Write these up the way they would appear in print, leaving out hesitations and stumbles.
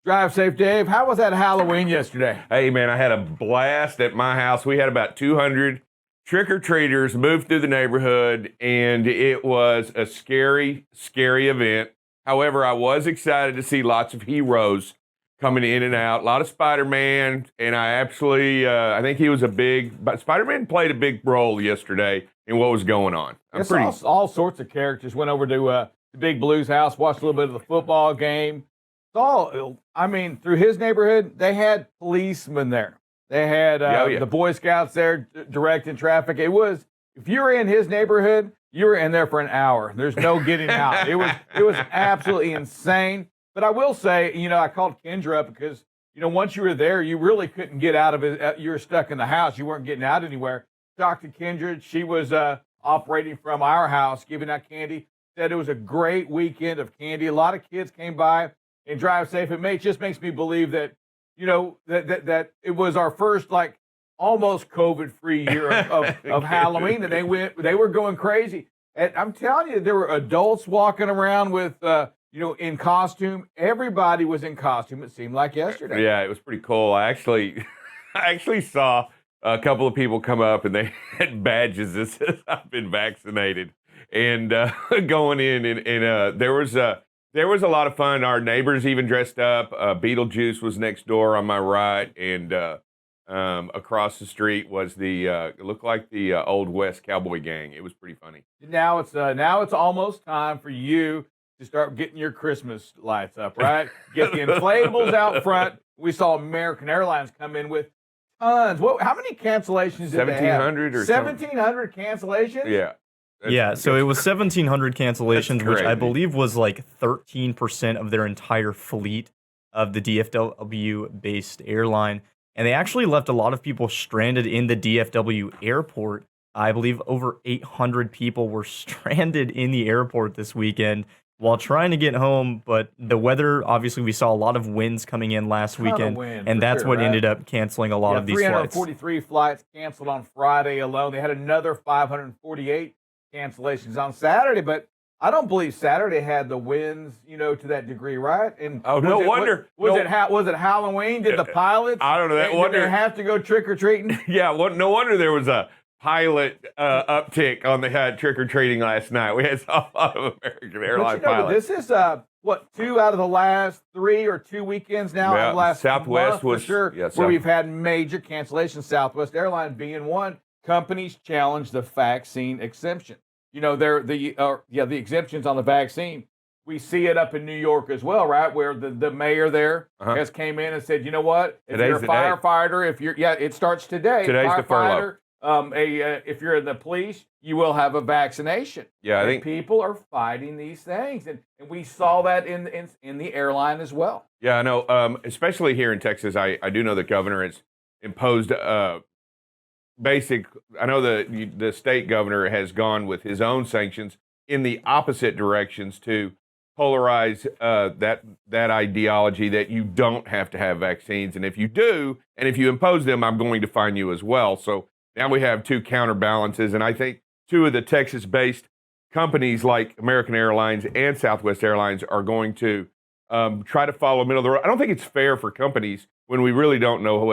Drive safe, Dave. How was that Halloween yesterday? Hey, man, I had a blast at my house. We had about 200 trick-or-treaters move through the neighborhood, and it was a scary, scary event. However, I was excited to see lots of heroes coming in and out. A lot of Spider-Man, and I think he was but Spider-Man played a big role yesterday in what was going on. All sorts of characters went over to the Big Blue's house, watched a little bit of the football game. Through his neighborhood, they had policemen there. They had the Boy Scouts there directing traffic. It was, if you were in his neighborhood, you were in there for an hour. There's no getting out. It was absolutely insane. But I will say, I called Kendra up because, once you were there, you really couldn't get out of it. You were stuck in the house. You weren't getting out anywhere. Talked to Kendra. She was operating from our house, giving out candy. Said it was a great weekend of candy. A lot of kids came by and drive safe. It just makes me believe that, that it was our first, almost COVID-free year of Halloween, and they were going crazy. And I'm telling you, there were adults walking around with, in costume. Everybody was in costume, it seemed like yesterday. Yeah, it was pretty cool. I actually saw a couple of people come up, and they had badges that says, I've been vaccinated. And going in, and there was a lot of fun. Our neighbors even dressed up. Beetlejuice was next door on my right, and across the street was it looked like the Old West Cowboy Gang. It was pretty funny. Now it's almost time for you to start getting your Christmas lights up, right? Get the inflatables out front. We saw American Airlines come in with tons. How many cancellations did they have? 1,700 or 1,700 cancellations? Yeah. So it was 1,700 cancellations, which I believe was 13% of their entire fleet of the DFW-based airline. And they actually left a lot of people stranded in the DFW airport. I believe over 800 people were stranded in the airport this weekend while trying to get home. But the weather, obviously, we saw a lot of winds coming in last weekend, and that's what ended up canceling a lot of these flights. 343 flights canceled on Friday alone. They had another 548 cancellations on Saturday, but I don't believe Saturday had the winds, to that degree, right? And no wonder. Was it Halloween? Did the pilots? I don't know. Did they have to go trick or treating? Yeah, no wonder there was a pilot uptick on the trick or treating last night. We had a lot of American Airlines pilots. This is 2 out of the last 3 or 2 weekends now. Yeah, last Southwest was for sure where we've had major cancellations. Southwest Airlines being one. Companies challenge the vaccine exemption. The exemptions on the vaccine. We see it up in New York as well, right? Where the mayor there has came in and said, you know what? If you're a firefighter, it starts today. Today's the furlough. If you're in the police, you will have a vaccination. Yeah, I think people are fighting these things, and we saw that in the airline as well. Yeah, I know. Especially here in Texas, I do know the governor has imposed I know the state governor has gone with his own sanctions in the opposite directions to polarize that ideology that you don't have to have vaccines, and if you do, and if you impose them, I'm going to fine you as well. So now we have two counterbalances, and I think two of the Texas-based companies like American Airlines and Southwest Airlines are going to try to follow middle of the road. I don't think it's fair for companies when we really don't know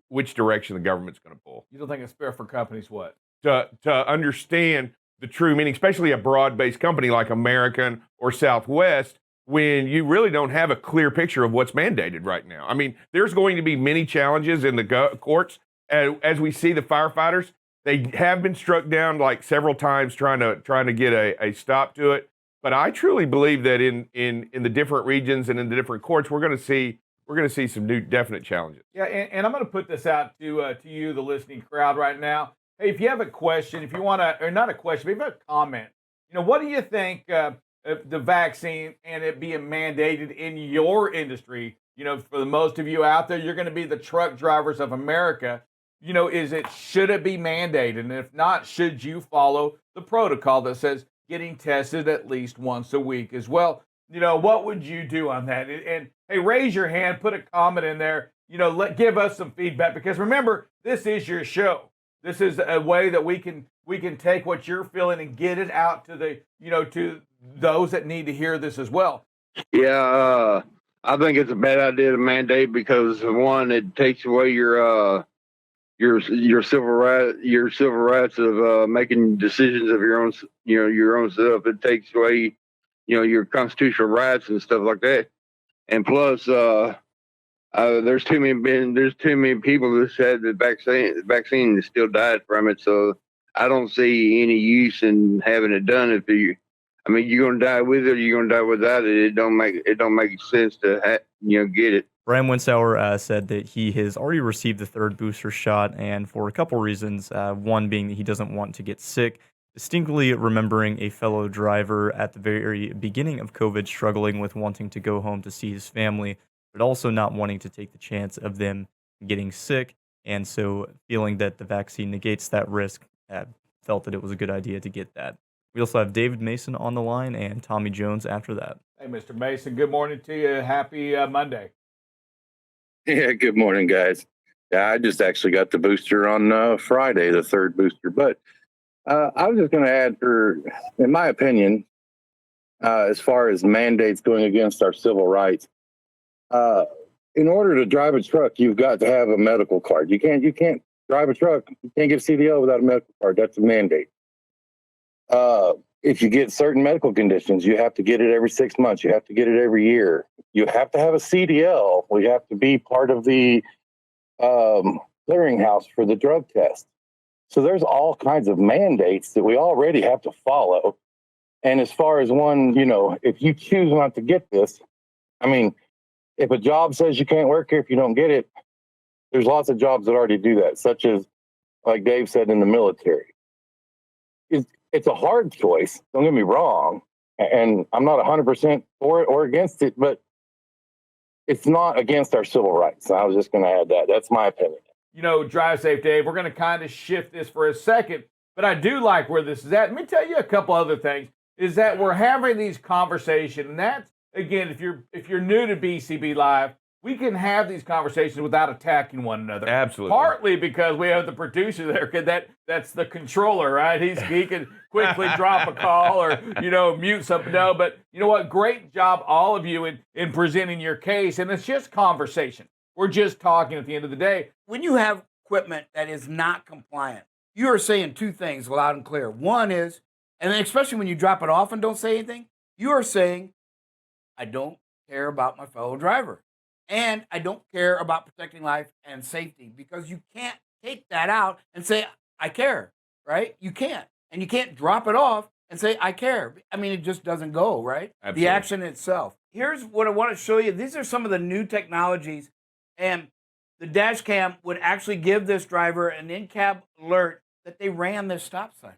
which direction the government's going to pull. You don't think it's fair for companies what? To understand the true meaning, especially a broad-based company like American or Southwest, when you really don't have a clear picture of what's mandated right now. I mean, there's going to be many challenges in the courts. As we see the firefighters, they have been struck down several times trying to get a stop to it. But I truly believe that in the different regions and in the different courts, we're going to see some new definite challenges. Yeah, and I'm going to put this out to you, the listening crowd, right now. Hey, if you have a question, if you want to, or not a question, but if you have a comment, what do you think of the vaccine and it being mandated in your industry? For the most of you out there, you're going to be the truck drivers of America. Should it be mandated? And if not, should you follow the protocol that says getting tested at least once a week as well? What would you do on that? And hey, raise your hand, put a comment in there, give us some feedback, because remember, this is your show. This is a way that we can take what you're feeling and get it out to to those that need to hear this as well. Yeah, I think it's a bad idea to mandate because one, it takes away your civil rights of making decisions of your own, your own self. It takes away, your constitutional rights and stuff like that. And plus, there's too many people who said the vaccine and still died from it. So I don't see any use in having it done. You're gonna die with it, or you're gonna die without it. It don't make sense to get it. Brian Winsauer said that he has already received the third booster shot, and for a couple reasons. One being that he doesn't want to get sick, distinctly remembering a fellow driver at the very beginning of COVID struggling with wanting to go home to see his family, but also not wanting to take the chance of them getting sick, and so feeling that the vaccine negates that risk, felt that it was a good idea to get that. We also have David Mason on the line and Tommy Jones after that. Hey, Mr. Mason, good morning to you. Happy Monday. Yeah, good morning, guys. Yeah, I just actually got the booster on Friday, the third booster. But I was just going to add, in my opinion, as far as mandates going against our civil rights, in order to drive a truck, you've got to have a medical card. You can't drive a truck. You can't get a CDL without a medical card. That's a mandate. If you get certain medical conditions, you have to get it every 6 months. You have to get it every year. You have to have a CDL. We have to be part of the clearinghouse for the drug test. So there's all kinds of mandates that we already have to follow. And as far as one, if you choose not to get this, if a job says you can't work here if you don't get it, there's lots of jobs that already do that, such as, like Dave said, in the military. It's a hard choice, don't get me wrong, and I'm not 100% for it or against it, but it's not against our civil rights. I was just going to add that. That's my opinion. Drive safe, Dave. We're going to kind of shift this for a second, but I do like where this is at. Let me tell you a couple other things, is that we're having these conversations, and that's, again, if you're new to BCB Live, we can have these conversations without attacking one another. Absolutely. Partly because we have the producer there, that's the controller, right? He can quickly drop a call or, mute something. No, but you know what? Great job, all of you, in presenting your case. And it's just conversation. We're just talking at the end of the day. When you have equipment that is not compliant, you are saying two things loud and clear. One is, and then especially when you drop it off and don't say anything, you are saying, I don't care about my fellow driver. And I don't care about protecting life and safety, because you can't take that out and say, I care, right? You can't. And you can't drop it off and say, I care. It just doesn't go, right? Absolutely. The action itself. Here's what I want to show you. These are some of the new technologies. And the dash cam would actually give this driver an in-cab alert that they ran this stop sign.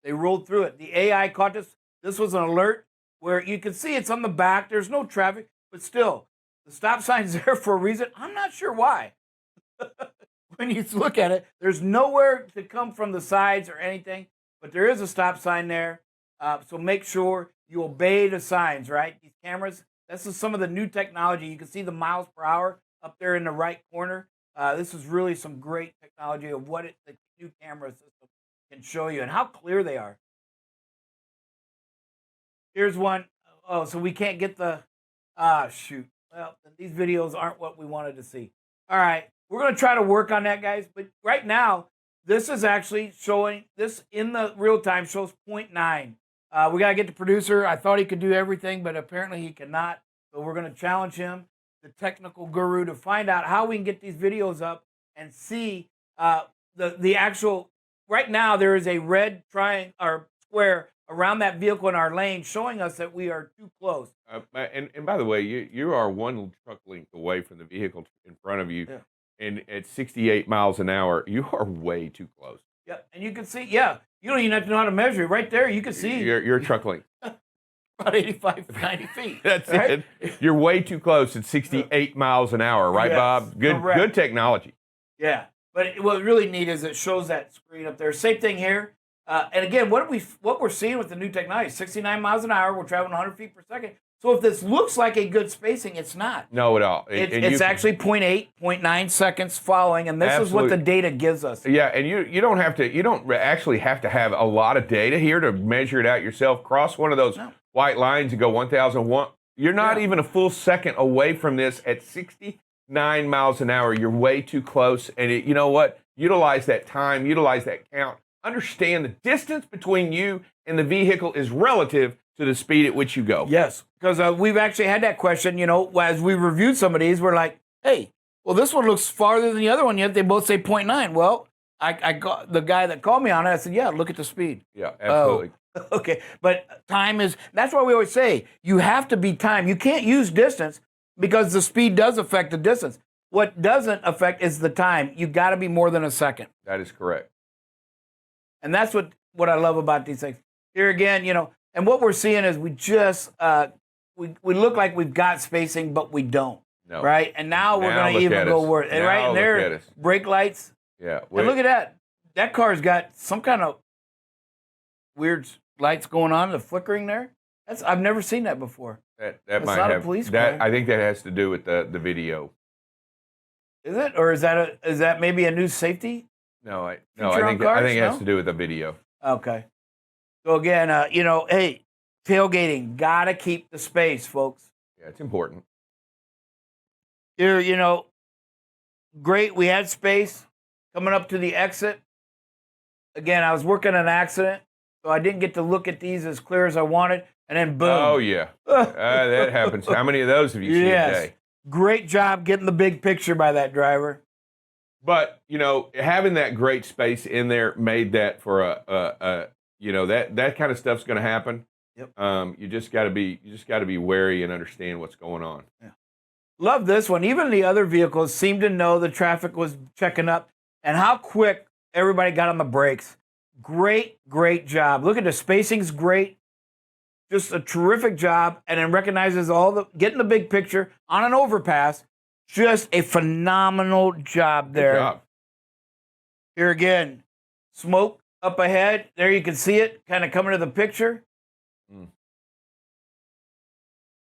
They rolled through it. The AI caught this. This was an alert where you can see it's on the back. There's no traffic, but still, the stop sign's there for a reason. I'm not sure why. When you look at it, there's nowhere to come from the sides or anything, but there is a stop sign there. So make sure you obey the signs, right? These cameras, this is some of the new technology. You can see the miles per hour up there in the right corner. This is really some great technology of what the new camera system can show you and how clear they are. Here's one. Oh, so we can't get the, shoot. Well, these videos aren't what we wanted to see. All right, we're going to try to work on that, guys. But right now, this is actually showing, this in the real time shows 0.9. We got to get the producer. I thought he could do everything, but apparently he cannot. So we're going to challenge him, the technical guru, to find out how we can get these videos up and see the actual, right now there is a red triangle or square around that vehicle in our lane showing us that we are too close. And by the way, you are one truck length away from the vehicle in front of you, and at 68 miles an hour, you are way too close. Yeah, and you can see, you don't even have to know how to measure it. Right there, you can see. Your truck length. About 85, 90 feet. That's right? it. You're way too close at 68 miles an hour, right, Yes, Bob? correct. Good technology. Yeah, but what really neat is it shows that screen up there. Same thing here. And again, what we're seeing with the new technology, 69 miles an hour, we're traveling 100 feet per second. So if this looks like a good spacing, it's not. No, at all. It's actually 0.8, 0.9 seconds following, and this is what the data gives us. Yeah, and you don't actually have to have a lot of data here to measure it out yourself. Cross one of those white lines and go 1,001 You're not even a full second away from this at 69 miles an hour. You're way too close. And you know what? Utilize that time, utilize that count. Understand the distance between you and the vehicle is relative to the speed at which you go. Yes, because we've actually had that question, as we reviewed some of these, we're like, hey, well, this one looks farther than the other one, yet they both say 0.9. Well, I got the guy that called me on it, I said, yeah, look at the speed. Yeah, absolutely. Oh, okay, but time is, that's why we always say, you have to be time. You can't use distance because the speed does affect the distance. What doesn't affect is the time. You got to be more than a second. That is correct. And that's what I love about these things. Here again, and what we're seeing is we just, we look like we've got spacing, but we don't. No. Right? And now we're going to even go worse. And right? And there, brake lights. Yeah. And look at that. That car's got some kind of weird lights going on, the flickering there. I've never seen that before. That it's might not have a police that. car. I think that has to do with the video. Is it? Or is that maybe a new safety? No, I Feature on think cars? it has No? to do with the video. Okay. So again, hey, tailgating, gotta keep the space, folks. Yeah, it's important. Here, great. We had space coming up to the exit. Again, I was working an accident, so I didn't get to look at these as clear as I wanted. And then boom. Oh, yeah. That happens. How many of those have you seen a day? Great job getting the big picture by that driver. But, having that great space in there made that for that kind of stuff's going to happen. Yep. You just got to be wary and understand what's going on. Yeah. Love this one. Even the other vehicles seemed to know the traffic was checking up and how quick everybody got on the brakes. Great job. Look at the spacing's great. Just a terrific job. And then recognizes getting the big picture on an overpass. Just a phenomenal job there. Good job. Here again, smoke up ahead. There you can see it kind of coming to the picture.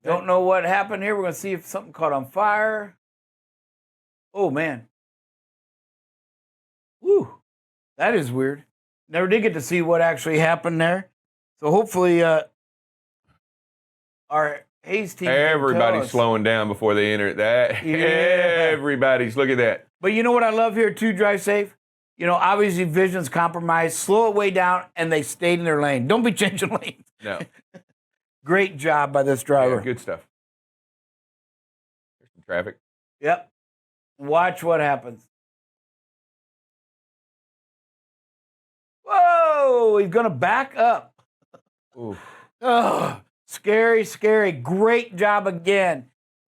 Don't know what happened here. We're going to see if something caught on fire. Oh, man. Woo. That is weird. Never did get to see what actually happened there. So hopefully our Hayes team. Everybody's slowing down before they enter that. Yeah. Everybody's, look at that. But you know what I love here too, Drive Safe? Obviously vision's compromised. Slow it way down, and they stayed in their lane. Don't be changing lanes. No. Great job by this driver. Yeah, good stuff. There's some traffic. Yep. Watch what happens. Whoa, he's going to back up. Oof. Oh, scary. Great job again.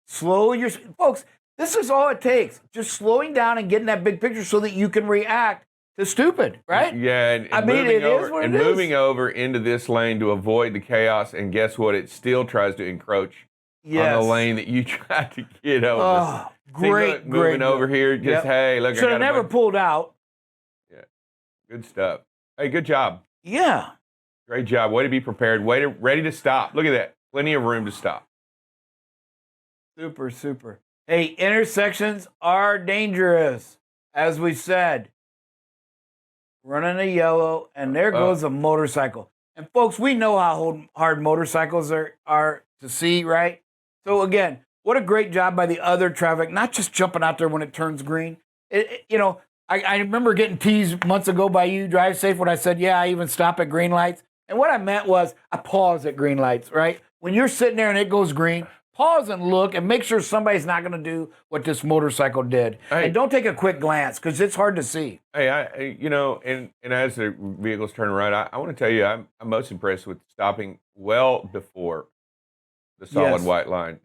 Folks, this is all it takes. Just slowing down and getting that big picture so that you can react to stupid, right? Yeah, and moving over into this lane to avoid the chaos, and guess what? It still tries to encroach on the lane that you tried to get over. Oh, great. Moving over here, hey, look. Should have never pulled out. Yeah, good stuff. Hey, good job. Yeah. Great job. Way to be prepared. Ready to stop. Look at that. Plenty of room to stop. Super. Hey, intersections are dangerous, as we said. Running a yellow, and there goes a motorcycle. And folks, we know how hard motorcycles are to see, right? So again, what a great job by the other traffic, not just jumping out there when it turns green. I remember getting teased months ago by you, Drive Safe, when I said, yeah, I even stop at green lights. And what I meant was I pause at green lights, right? When you're sitting there and it goes green, pause and look and make sure somebody's not going to do what this motorcycle did. Hey, and don't take a quick glance because it's hard to see. Hey, and as the vehicles turn around, I want to tell you, I'm most impressed with stopping well before the solid white line.